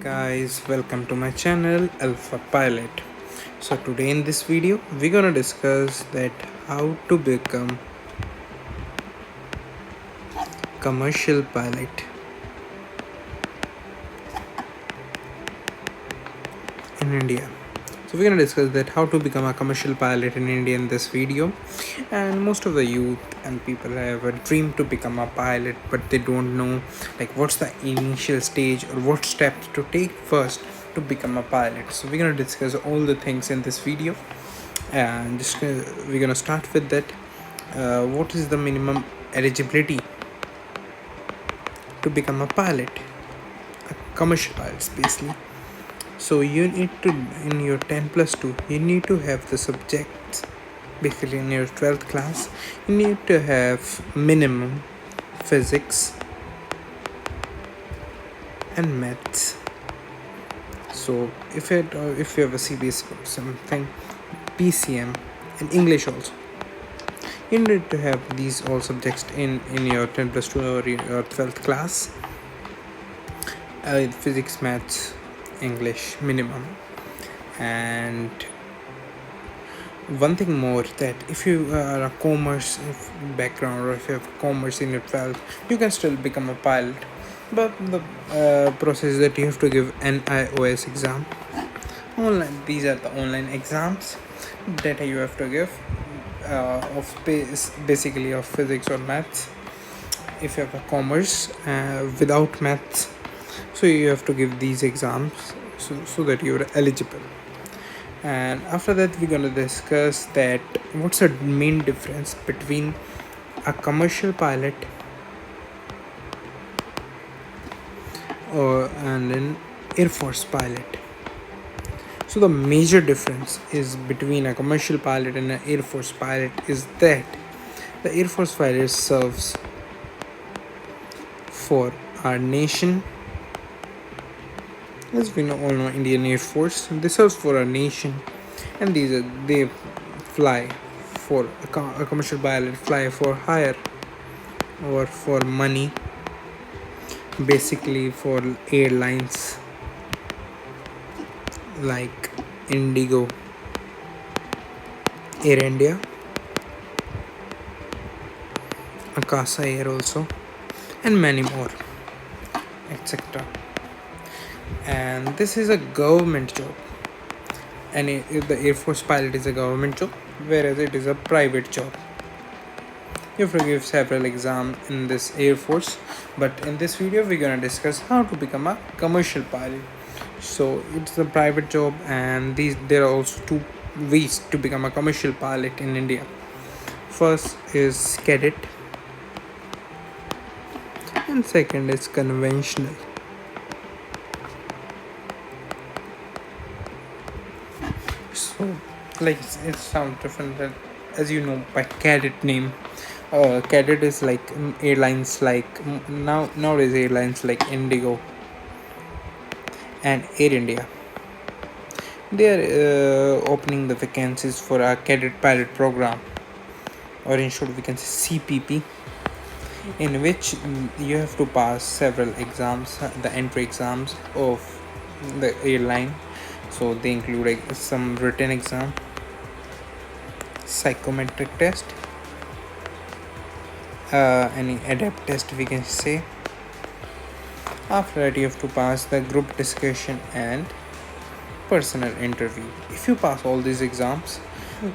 Guys, welcome to my channel Alpha Pilot. So today in this video we're gonna discuss that how to become commercial pilot in India. So we're gonna discuss that how to become a commercial pilot in India in this video. And most of the youth and people have a dream to become a pilot, but they don't know like what's the initial stage or what steps to take first to become a pilot. So we're gonna discuss all the things in this video, and we're gonna start with that. What is the minimum eligibility to become a pilot, a commercial pilot basically? So you need to, in your 10 plus 2, you need to have the subjects. Basically in your 12th class you need to have minimum physics and maths. So if you have a CBSE or something, PCM and English also, you need to have these all subjects in your 10 plus 2 or your 12th class. Physics, maths, English minimum. And one thing more, that if you are a commerce background or if you have commerce in your 12th, you can still become a pilot, but the process that you have to give NIOS exam online. These are the online exams that you have to give basically of physics or maths. If you have a commerce without maths, so you have to give these exams so that you're eligible. And after that we're gonna discuss that what's the main difference between a commercial pilot and an Air Force pilot. So the major difference is between a commercial pilot and an Air Force pilot is that the Air Force pilot serves for our nation. As we all know, Indian Air Force, they serve for our nation, and they fly for a commercial pilot fly for hire or for money, basically for airlines like Indigo, Air India, Akasa Air also, and many more, etc. And this is a government job, and the Air Force pilot is a government job, whereas it is a private job. You have to give several exams in this Air Force, but in this video we're gonna discuss how to become a commercial pilot. So it's a private job, and there are also two ways to become a commercial pilot in India. First is cadet, and second is conventional. So like it sounds different, as you know by cadet name. Cadet is like airlines like nowadays airlines like Indigo and Air India. They are opening the vacancies for a cadet pilot program, or in short we can say CPP, in which you have to pass several exams, the entry exams of the airline. So they include some written exam, psychometric test, any adapt test we can say. After that you have to pass the group discussion and personal interview. If you pass all these exams,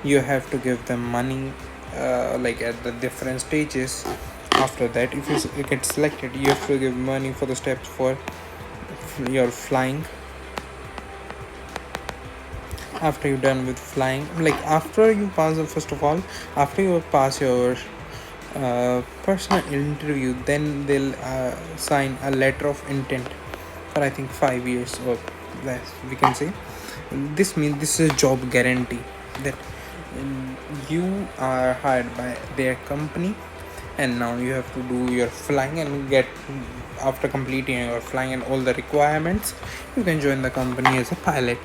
you have to give them money like at the different stages. After that, if you get selected, you have to give money for the steps for your flying. After you're done with flying, like after you pass first of all, after you pass your personal interview, then they'll sign a letter of intent for I think 5 years or less we can say. This means this is a job guarantee, that you are hired by their company, and now you have to do your flying and get, after completing your flying and all the requirements, you can join the company as a pilot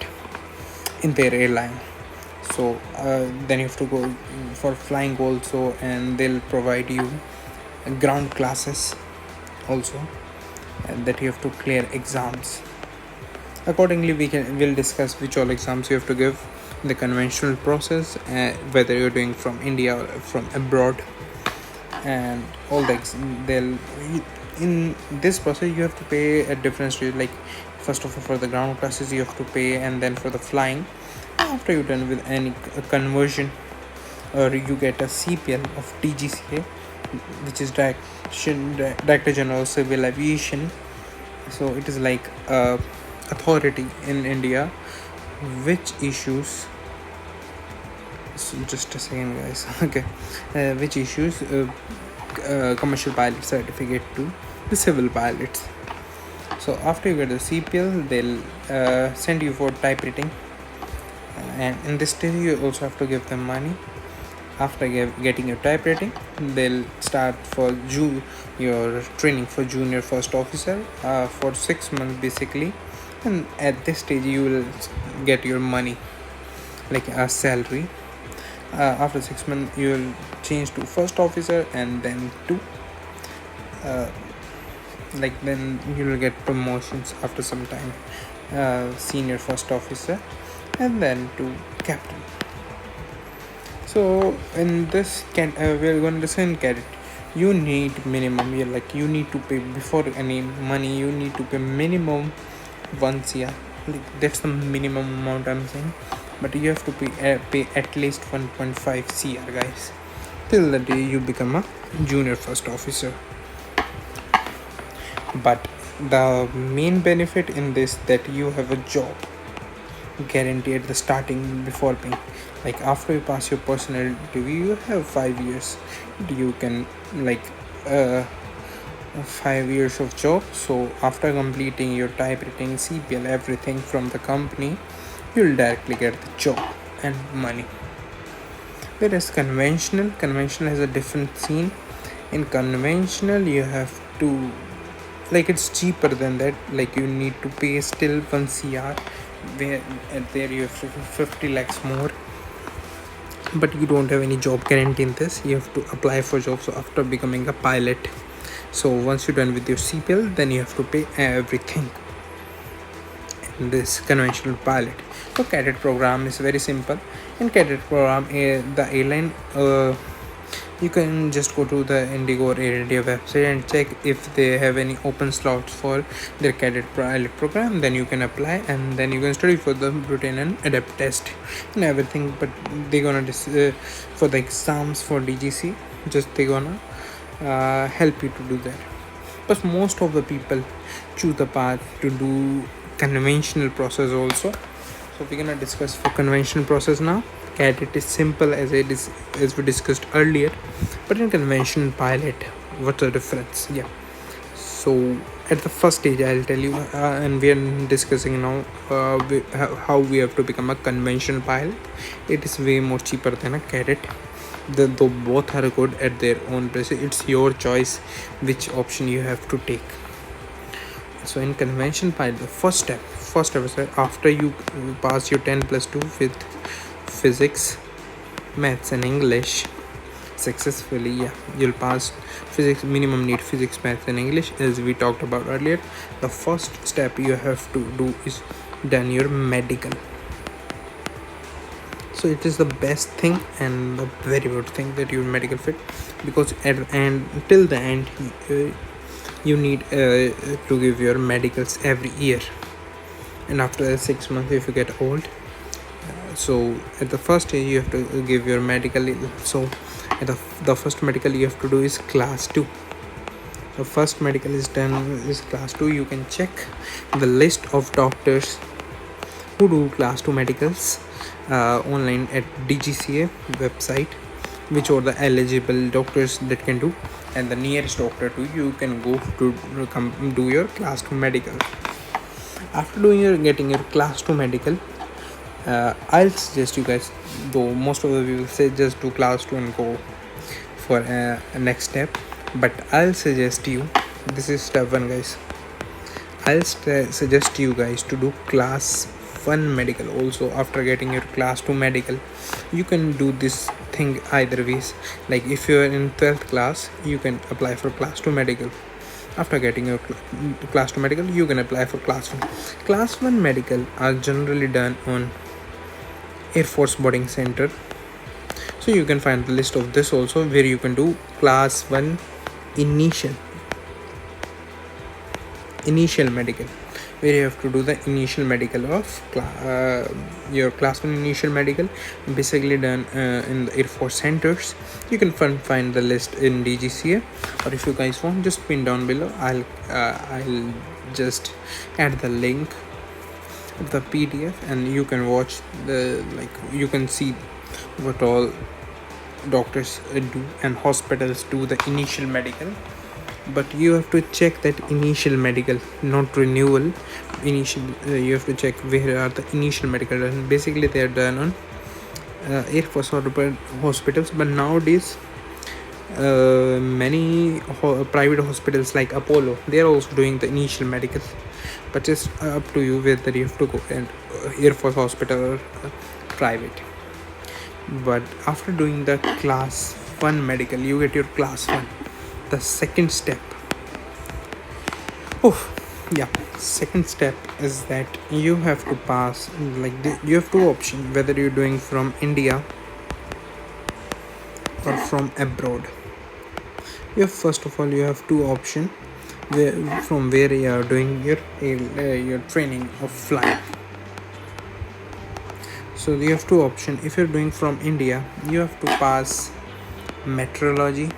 in their airline. So then you have to go for flying also, and they'll provide you ground classes also, and that you have to clear exams. Accordingly, we'll discuss which all exams you have to give, the conventional process, whether you're doing from India or from abroad, and all the they'll in this process you have to pay a difference to, like, first of all for the ground classes you have to pay, and then for the flying, after you're done with any conversion, or you get a CPL of DGCA, which is Director General Civil Aviation. So it is like a authority in India which issues, so just a second guys, okay, which issues commercial pilot certificate to the civil pilots. So after you get the CPL, they'll send you for typewriting, and in this stage you also have to give them money. After getting your typewriting, they'll start for your training for junior first officer for 6 months basically, and at this stage you will get your money, like a salary. After 6 months you will change to first officer, and then to then you will get promotions after some time, senior first officer, and then to captain. So in this we're going to send cadet, you need minimum, you need to pay before any money, you need to pay minimum 1 CR, like that's the minimum amount I'm saying, but you have to pay at least 1.5 CR guys, till the day you become a junior first officer. But the main benefit in this, that you have a job guarantee at the starting before paying. Like after you pass your personal interview, you have 5 years, you can uh 5 years of job. So after completing your typewriting, CPL, everything from the company, you'll directly get the job and money. Whereas conventional has a different scene. In conventional you have to, like, it's cheaper than that, like you need to pay still 1 CR, where there you have 50 lakhs more, but you don't have any job guarantee in this. You have to apply for jobs after becoming a pilot. So once you're done with your CPL, then you have to pay everything in this conventional pilot. So cadet program is very simple. In cadet program, the airline, you can just go to the Indigo or Air India website and check if they have any open slots for their cadet pilot program. Then you can apply, and then you can study for the routine and adapt test and everything. But they're gonna for the exams for DGC, just they're gonna help you to do that. But most of the people choose the path to do conventional process also. So we're gonna discuss for conventional process now. Cadet is simple as as we discussed earlier, but in conventional pilot, what's the difference? Yeah. So at the first stage, I'll tell you, and we are discussing now how we have to become a conventional pilot. It is way more cheaper than a cadet. Though both are good at their own place, it's your choice which option you have to take. So in convention pilot, the first step is that after you pass your 10+2 with physics, maths and English successfully, yeah, you'll pass physics. Minimum need physics, maths and English, as we talked about earlier. The first step you have to do is done your medical. So it is the best thing and the very good thing that you're medical fit, because till the end you need to give your medicals every year, and after 6 months if you get old, so at the first year you have to give your medical. So at the first medical you have to do is class 2. The first medical is done is class 2. You can check the list of doctors who do class 2 medicals online at DGCA website, which are the eligible doctors that can do, and the nearest doctor to you can go to do your class 2 medical. After getting your class 2 medical, I'll suggest you guys, though most of the people say just do class 2 and go for a next step, but I'll suggest you, this is step 1 guys, I'll suggest you guys to do class 1 medical also. After getting your class 2 medical, you can do this thing either ways. Like if you're in 12th class, you can apply for class 2 medical. After getting your class 2 medical, you can apply for class 1. Class 1 medical are generally done on Air Force boarding center. So you can find the list of this also, where you can do class 1 initial medical, where you have to do the initial medical of your class 1 initial medical, basically done in the Air Force centers. You can find the list in DGCA, or if you guys want, just pin down below. I'll just add the link of the PDF, and you can watch you can see what all doctors do and hospitals do the initial medical. But you have to check that initial medical, not renewal. Initial, you have to check where are the initial medical done. Basically they are done on Air Force hospitals, but nowadays many private hospitals like Apollo, they are also doing the initial medical. But it's up to you whether you have to go and Air Force hospital or private. But after doing the class 1 medical, you get your class 1. The second step, second step is that you have to pass, you have two options, whether you're doing from India or from abroad. First of all, you have two options from where you are doing your training of flying. So you have two options. If you're doing from India, you have to pass meteorology.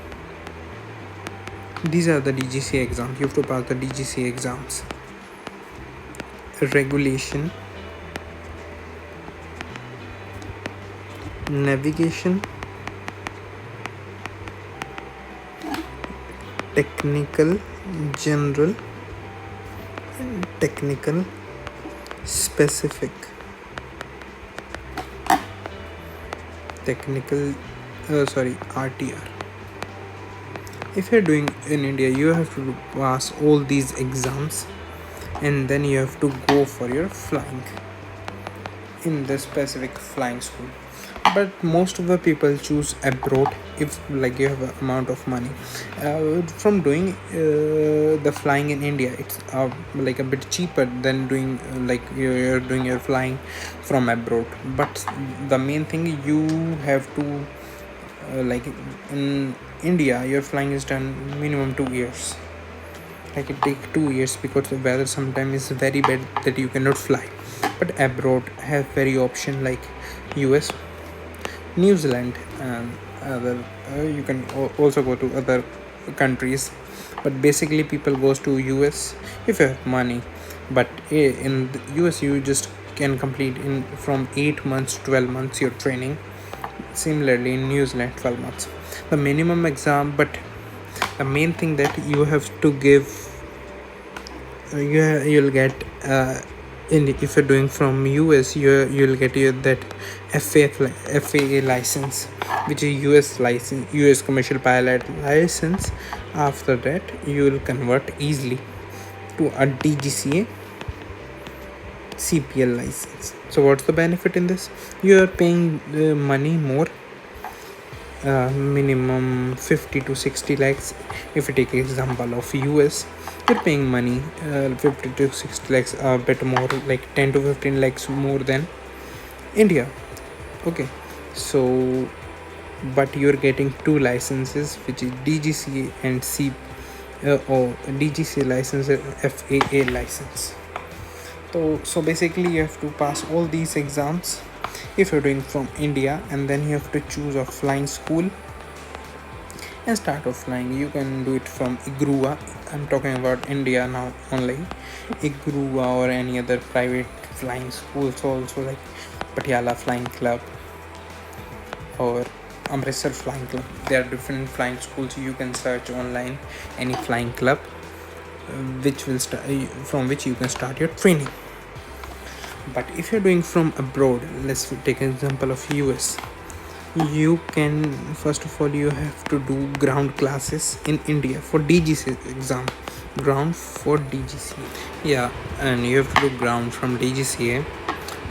These are the DGCA exams. You have to pass the DGCA exams. Regulation, navigation, technical general, and technical specific. RTR. If you're doing in India, you have to pass all these exams, and then you have to go for your flying in the specific flying school. But most of the people choose abroad if you have an amount of money. From doing the flying in India, it's a bit cheaper than doing you're doing your flying from abroad. But the main thing, you have to in India, your flying is done minimum 2 years. It take 2 years because the weather sometimes is very bad that you cannot fly. But abroad have very option like US, New Zealand, and other. You can also go to other countries, but basically people goes to US if you have money. But in the US, you just can complete in from 8 months to 12 months your training. Similarly in New Zealand, 12 months the minimum exam. But the main thing that you have to give, you'll get if you're doing from US, you'll get that FAA license, which is US license, US commercial pilot license. After that, you will convert easily to a DGCA CPL license. So what's the benefit in this? You are paying money more, minimum 50 to 60 lakhs. If you take example of US, you're paying money 50 to 60 lakhs, a bit more, like 10 to 15 lakhs more than India. Okay, so but you're getting two licenses, which is DGCA and DGCA license and FAA license. So basically you have to pass all these exams if you're doing from India, and then you have to choose a flying school and start off flying. You can do it from IGRUA. I'm talking about India now only. IGRUA or any other private flying schools also, like Patiala Flying Club or Amritsar Flying Club. There are different flying schools. You can search online any flying club which will from which you can start your training. But if you're doing from abroad, let's take an example of US. You can, first of all, you have to do ground classes in India for DGCA exam. Ground for DGCA, and you have to do ground from DGCA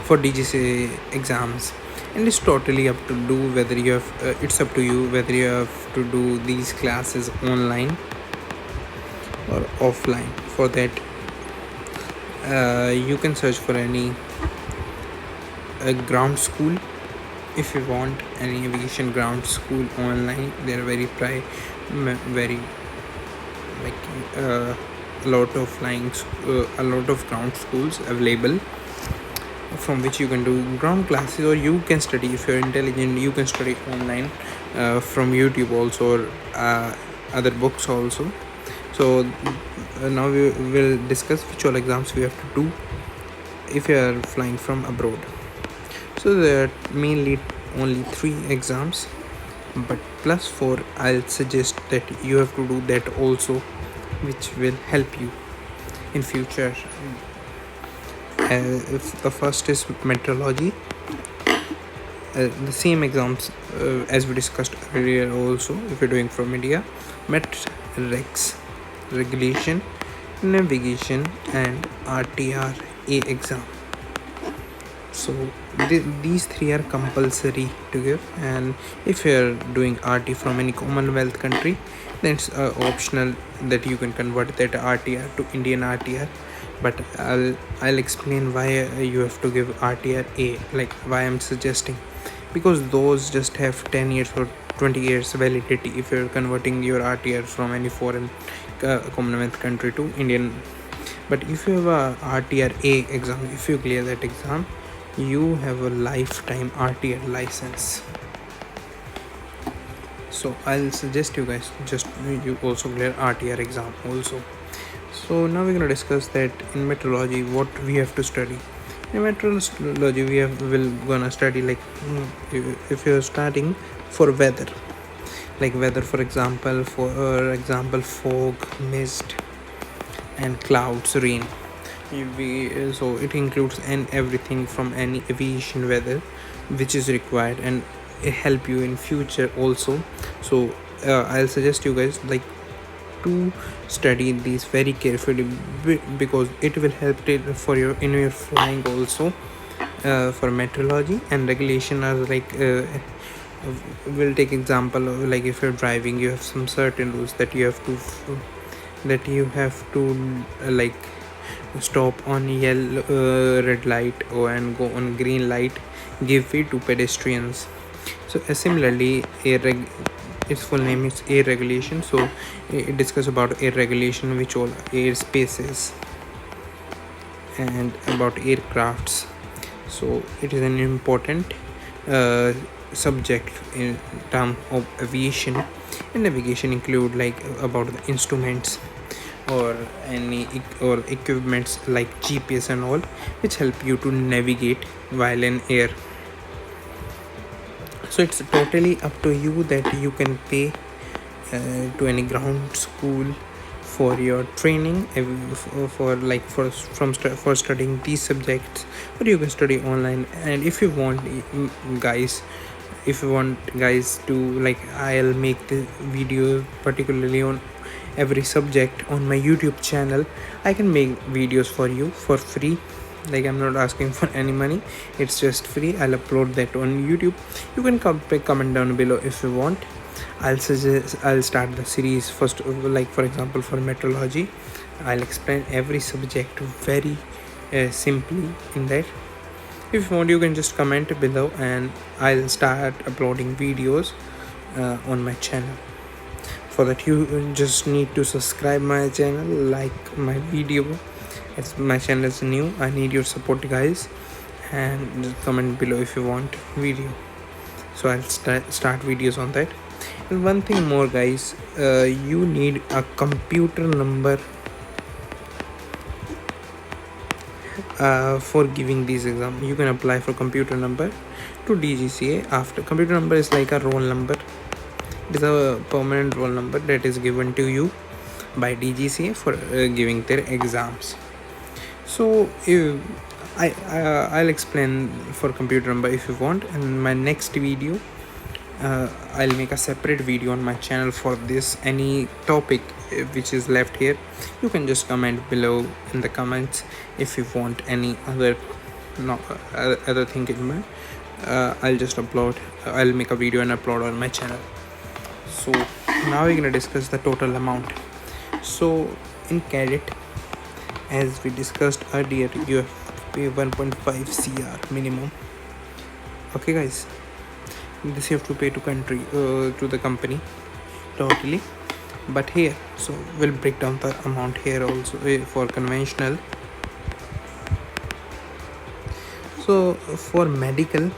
for DGCA exams. And it's totally up to do whether you have it's up to you whether you have to do these classes online or offline. For that, you can search for any ground school. If you want any aviation ground school online, they're very very like a lot of a lot of ground schools available, from which you can do ground classes, or you can study. If you're intelligent, you can study online from YouTube also, or other books also. So now we will discuss which all exams we have to do if you are flying from abroad. So there are mainly only 3 exams, but plus 4 I'll suggest that you have to do that also, which will help you in future. If the first is meteorology, the same exams as we discussed earlier also, if you're doing from India: met, regs, regulation, navigation, and RTR A exam. So these 3 are compulsory to give, and if you're doing RT from any Commonwealth country, then it's optional that you can convert that RTR to Indian RTR. But I'll explain why you have to give RTR A, like why I'm suggesting, because those just have 10 years or 20 years validity if you're converting your RTR from any foreign Commonwealth country to Indian. But if you have a RTR A exam, if you clear that exam, you have a lifetime RTR license. So I'll suggest you guys just you also clear RTR exam also. So now we're gonna discuss that in meteorology what we have to study. In meteorology we're gonna study like if you're starting for weather, like weather, for example, fog, mist, and clouds, rain. So it includes and everything from any aviation weather which is required, and it help you in future also. So I'll suggest you guys like to study these very carefully, because it will help for your in your flying also. For meteorology and regulation are like we'll take example of, like if you're driving, you have some certain rules that you have to like stop on yellow red light, and go on green light, give way to pedestrians. So similarly, its full name is air regulation. So it discuss about air regulation, which all air spaces, and about aircrafts. So it is an important subject in term of aviation. And navigation include like about the instruments or any or equipments like GPS and all, which help you to navigate while in air. So it's totally up to you that you can pay to any ground school for your training, for studying these subjects, or you can study online. And if you want guys to like, I'll make the video particularly on every subject on my YouTube channel. I can make videos for you for free, like I'm not asking for any money, it's just free. I'll upload that on YouTube. You can comment down below if you want. I'll start the series first, like for example for meteorology, I'll explain every subject very simply in that. If you want, you can just comment below, and I'll start uploading videos on my channel. For that, you just need to subscribe my channel, like my video, as my channel is new. I need your support guys, and just comment below if you want video, so I'll start videos on that. And one thing more guys, you need a computer number for giving these exams. You can apply for computer number to DGCA. After computer number is like a roll number, it is a permanent roll number that is given to you by DGCA for giving their exams. So I'll explain for computer number if you want. In my next video, I'll make a separate video on my channel for this. Any topic which is left here, you can just comment below in the comments if you want any other thing in my I'll just upload. I'll make a video and upload on my channel. So now we're gonna discuss the total amount. So in cadet, as we discussed earlier, you have to pay 1.5 cr minimum. Okay guys, this you have to pay to country to the company totally. But here, so we'll break down the amount here also for conventional. So for medical,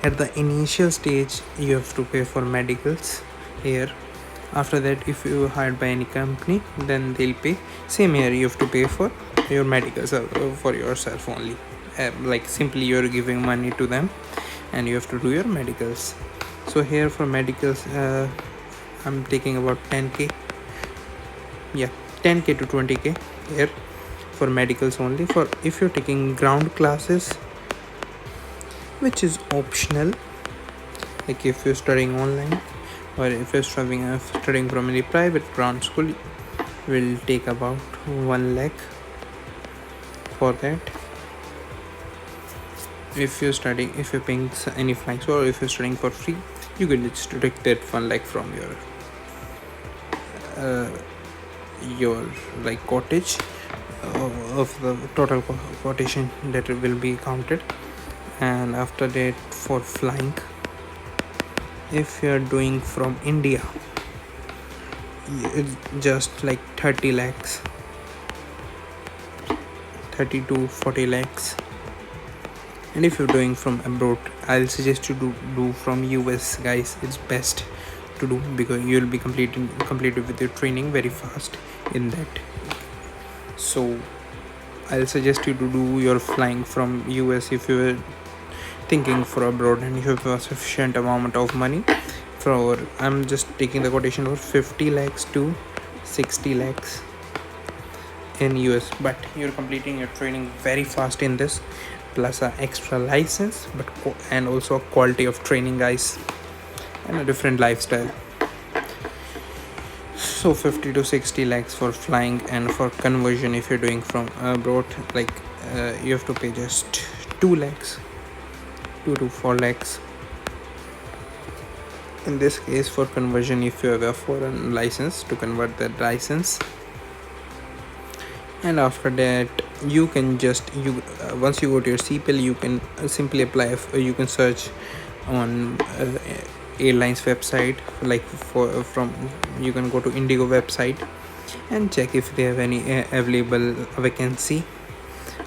at the initial stage you have to pay for medicals here. After that, if you are hired by any company, then they'll pay. Same here, you have to pay for your medicals for yourself only. Like simply you're giving money to them and you have to do your medicals. So here for medicals, I'm taking about 10k. Yeah, 10k to 20k here for medicals only. For if you're taking ground classes, which is optional, like if you're studying online or if you're studying from any private ground school, will take about 1 lakh for that. If you're paying any flights, or if you're studying for free, you can just take that 1 lakh from your like cottage of the total quotation that will be counted. And after that, for flying, if you're doing from India, it's just like 30 lakhs, 30 to 40 lakhs. And if you're doing from abroad, I'll suggest you to do from US, guys. It's best to do because you'll be completed with your training very fast in that. So I'll suggest you to do your flying from US if you're thinking for abroad and you have a sufficient amount of money. For I'm just taking the quotation for 50 lakhs to 60 lakhs in US, but you're completing your training very fast in this, plus an extra license, but and also a quality of training, guys, and a different lifestyle. So 50 to 60 lakhs for flying. And for conversion, if you're doing from abroad, like you have to pay just 2 lakhs, 2 to 4 lakhs in this case for conversion, if you have a foreign license to convert that license. And after that, you can just once you go to your CPL, you can simply apply. You can search on airlines website, like you can go to Indigo website and check if they have any available vacancy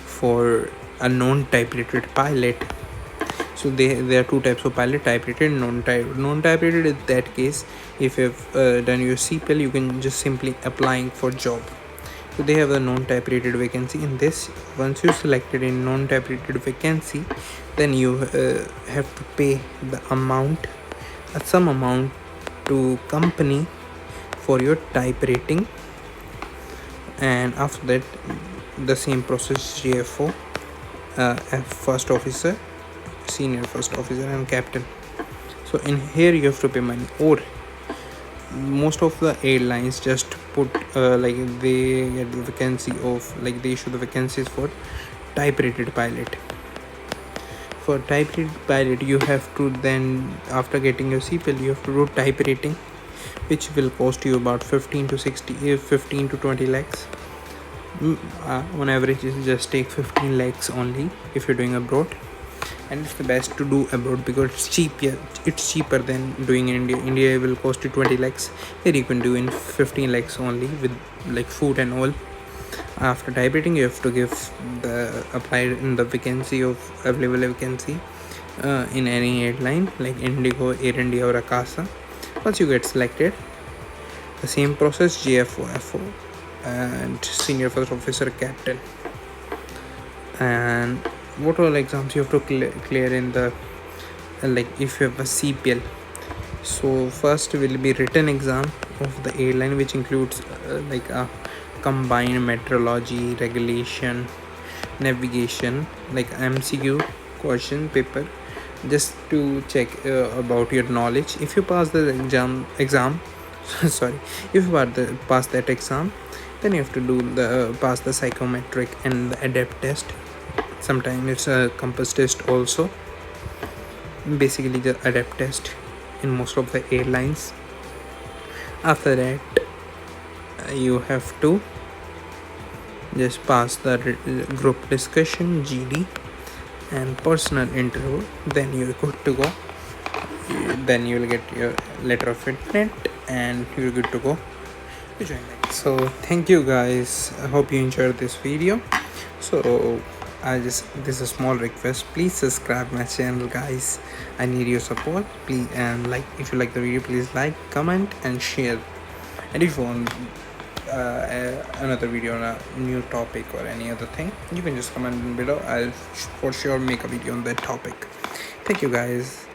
for a non-type rated pilot. So there are two types of pilot: type rated and non-type rated. In that case, if you've done your CPL, you can just simply applying for job. So they have a non-type rated vacancy. In this, once you selected in non-type rated vacancy, then you have to pay the amount, some amount to company for your type rating. And after that, the same process, GFO, first officer, senior first officer, and captain. So in here you have to pay money. Or most of the airlines just put like they get the vacancy of, like they issue the vacancies for type rated pilot. For type rated pilot, you have to then, after getting your CPL, you have to do type rating, which will cost you about 15 to 20 lakhs. On average, it just take 15 lakhs only if you're doing abroad. And it's the best to do abroad because it's cheaper than doing in India. India will cost you 20 lakhs. Here you can do in 15 lakhs only with like food and all. After type rating, you have to give apply in the vacancy of available vacancy in any airline like Indigo, Air India, or Akasa. Once you get selected, the same process, GFO, FO, and senior first officer, captain. And what all exams you have to clear in the like if you have a CPL. So first will be written exam of the airline, which includes like a combined meteorology, regulation, navigation, like MCQ question paper, just to check about your knowledge. If you pass the exam sorry, if you pass that exam, then you have to do pass the psychometric and the adapt test. Sometimes it's a compass test also, basically the adapt test in most of the airlines. After that, you have to just pass the group discussion GD and personal interview, then you're good to go. Then you'll get your letter of intent and you're good to go to join that. So thank you guys, I hope you enjoyed this video. So this is a small request, please subscribe my channel guys, I need your support please. And like, if you like the video, please like, comment and share. And if you want another video on a new topic or any other thing, you can just comment below. I'll for sure make a video on that topic. Thank you guys.